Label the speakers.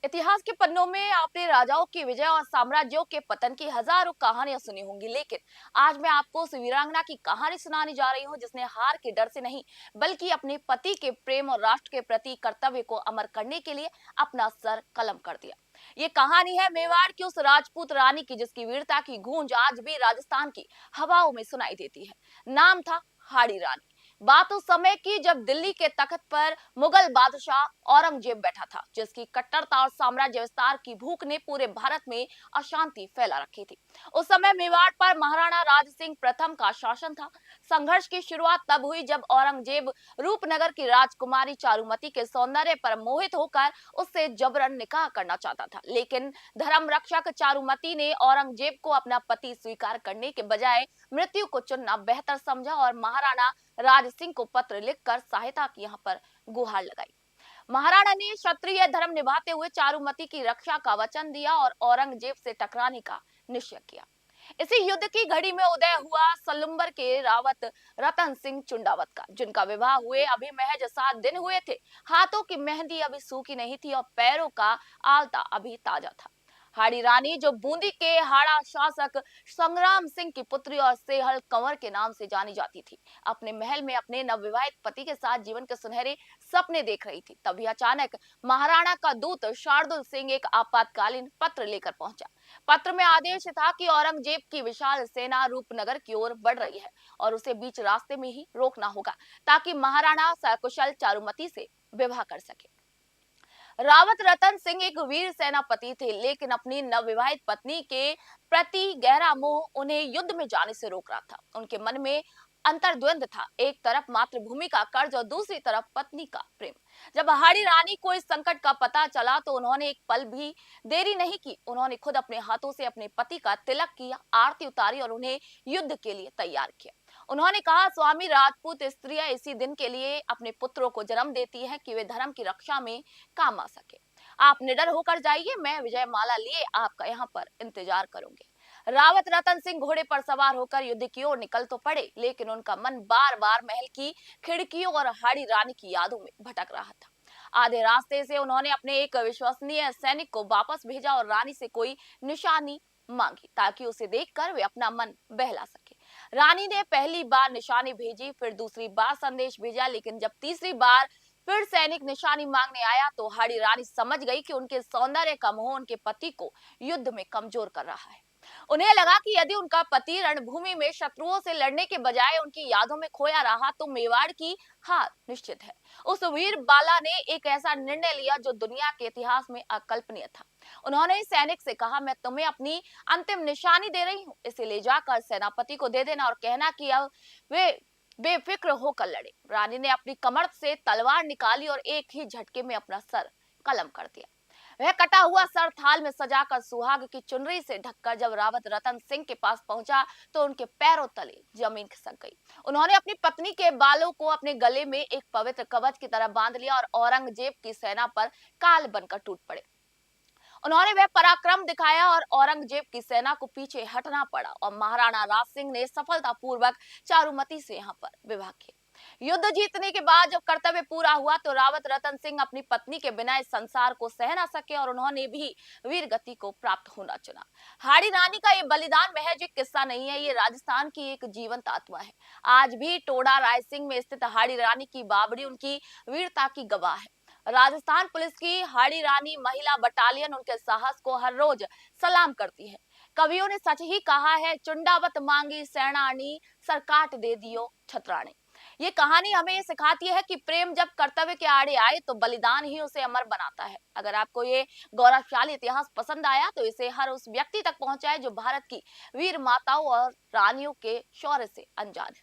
Speaker 1: इतिहास के पन्नों में आपने राजाओं की विजय और साम्राज्यों के पतन की हजारों कहानियां सुनी होंगी, लेकिन आज मैं आपको उस वीरांगना की कहानी सुनाने जा रही हूं जिसने हार के डर से नहीं बल्कि अपने पति के प्रेम और राष्ट्र के प्रति कर्तव्य को अमर करने के लिए अपना सर कलम कर दिया। ये कहानी है मेवाड़ की उस राजपूत रानी की जिसकी वीरता की गूंज आज भी राजस्थान की हवाओं में सुनाई देती है। नाम था हाड़ी रानी। बात उस समय की जब दिल्ली के तख्त पर मुगल बादशाह औरंगजेब बैठा था, जिसकी कट्टरता और साम्राज्य विस्तार की भूख ने पूरे भारत में अशांति फैला रखी थी। उस समय मेवाड़ पर महाराणा राज सिंह प्रथम का शासन था। संघर्ष की शुरुआत तब हुई जब औरंगजेब रूपनगर की राजकुमारी चारुमती के सौंदर्य पर मोहित होकर उससे जबरन निकाह करना चाहता था, लेकिन धर्म रक्षक चारुमती ने औरंगजेब को अपना पति स्वीकार करने के बजाय मृत्यु को चुनना बेहतर समझा और महाराणा राज सिंह को पत्र लिखकर सहायता की यहाँ पर गुहार लगाई। महाराणा ने क्षत्रिय धर्म निभाते हुए चारुमती की रक्षा का वचन दिया और औरंगजेब से टकराने का निश्चय किया। इसी युद्ध की घड़ी में उदय हुआ सलुम्बर के रावत रतन सिंह चुंडावत का, जिनका विवाह हुए अभी महज 7 दिन हुए थे। हाथों की मेहंदी अभी सूखी नहीं थी और पैरों का आलता अभी ताजा था। हाड़ी रानी, जो बूंदी के हाड़ा शासक संग्राम सिंह की पुत्री और सेहल कंवर के नाम से जानी जाती थी, अपने महल में अपने नवविवाहित पति के साथ जीवन के सुनहरे सपने देख रही थी। तभी अचानक महाराणा का दूत शार्दुल सिंह एक आपातकालीन पत्र लेकर पहुंचा। पत्र में आदेश था कि औरंगजेब की विशाल सेना रूपनगर की ओर बढ़ रही है और उसे बीच रास्ते में ही रोकना होगा ताकि महाराणा सकुशल चारुमती से विवाह कर सके। रावत रतन सिंह एक वीर सेनापति थे, लेकिन अपनी नवविवाहित पत्नी के प्रति गहरा मोह उन्हें युद्ध में जाने से रोक रहा था। उनके मन में अंतर्द्वंद था, एक तरफ मातृभूमि का कर्ज और दूसरी तरफ पत्नी का प्रेम। जब हाड़ी रानी को इस संकट का पता चला तो उन्होंने एक पल भी देरी नहीं की। उन्होंने खुद अपने हाथों से अपने पति का तिलक किया, आरती उतारी और उन्हें युद्ध के लिए तैयार किया। उन्होंने कहा, स्वामी, राजपूत स्त्रियां इसी दिन के लिए अपने पुत्रों को जन्म देती हैं कि वे धर्म की रक्षा में काम आ सके। आप निडर होकर जाइए, मैं विजय माला लिए आपका यहाँ पर इंतजार करूंगी। रावत रतन सिंह घोड़े पर सवार होकर युद्ध की ओर निकल तो पड़े, लेकिन उनका मन बार बार महल की खिड़कियों और हाड़ी रानी की यादों में भटक रहा था। आधे रास्ते से उन्होंने अपने एक विश्वसनीय सैनिक को वापस भेजा और रानी से कोई निशानी मांगी ताकि उसे देखकर वे अपना मन बहला सके। रानी ने पहली बार निशानी भेजी, फिर दूसरी बार संदेश भेजा, लेकिन जब तीसरी बार फिर सैनिक निशानी मांगने आया तो हाड़ी रानी समझ गई कि उनके सौंदर्य का मोह उनके पति को युद्ध में कमजोर कर रहा है। उन्हें लगा कि यदि उनका पति रणभूमि में शत्रुओं से लड़ने के बजाय उनकी यादों में खोया रहा तो मेवाड़ की हार निश्चित है। उस वीर बाला ने एक ऐसा निर्णय लिया जो दुनिया के इतिहास में अकल्पनीय था। उन्होंने सैनिक से कहा, मैं तुम्हें अपनी अंतिम निशानी दे रही हूँ, इसे ले जाकर सेनापति को दे देना और कहना कि अब वे बेफिक्र होकर लड़े। रानी ने अपनी कमर से तलवार निकाली और एक ही झटके में अपना सर कलम कर दिया। वह कटा हुआ सर थाल में सजाकर सुहाग की चुनरी से ढककर जब रावत रतन सिंह के पास पहुंचा तो उनके पैरों तले जमीन खिसक गई। उन्होंने अपनी पत्नी के बालों को अपने गले में एक पवित्र कवच की तरह बांध लिया और औरंगजेब की सेना पर काल बनकर टूट पड़े। उन्होंने वह पराक्रम दिखाया और औरंगजेब की सेना को पीछे हटना पड़ा और महाराणा राज सिंह ने सफलतापूर्वक चारुमती से यहाँ पर विवाह किया। युद्ध जीतने के बाद जब कर्तव्य पूरा हुआ तो रावत रतन सिंह अपनी पत्नी के बिना इस संसार को सह ना सके और उन्होंने भी वीर गति को प्राप्त होना चुना। हाड़ी रानी का ये बलिदान महज एक किस्सा नहीं है, ये राजस्थान की एक जीवंत आत्मा है। आज भी टोडा रायसिंह में स्थित हाड़ी रानी की बावड़ी उनकी वीरता की गवाह है। राजस्थान पुलिस की हाड़ी रानी महिला बटालियन उनके साहस को हर रोज सलाम करती है। कवियों ने सच ही कहा है, चुंडावत मांगी सैनानी, सरकाट दे दियो छतराने। ये कहानी हमें ये सिखाती है कि प्रेम जब कर्तव्य के आड़े आए तो बलिदान ही उसे अमर बनाता है। अगर आपको ये गौरवशाली इतिहास पसंद आया तो इसे हर उस व्यक्ति तक पहुंचाए जो भारत की वीर माताओं और रानियों के शौर्य से अनजान है।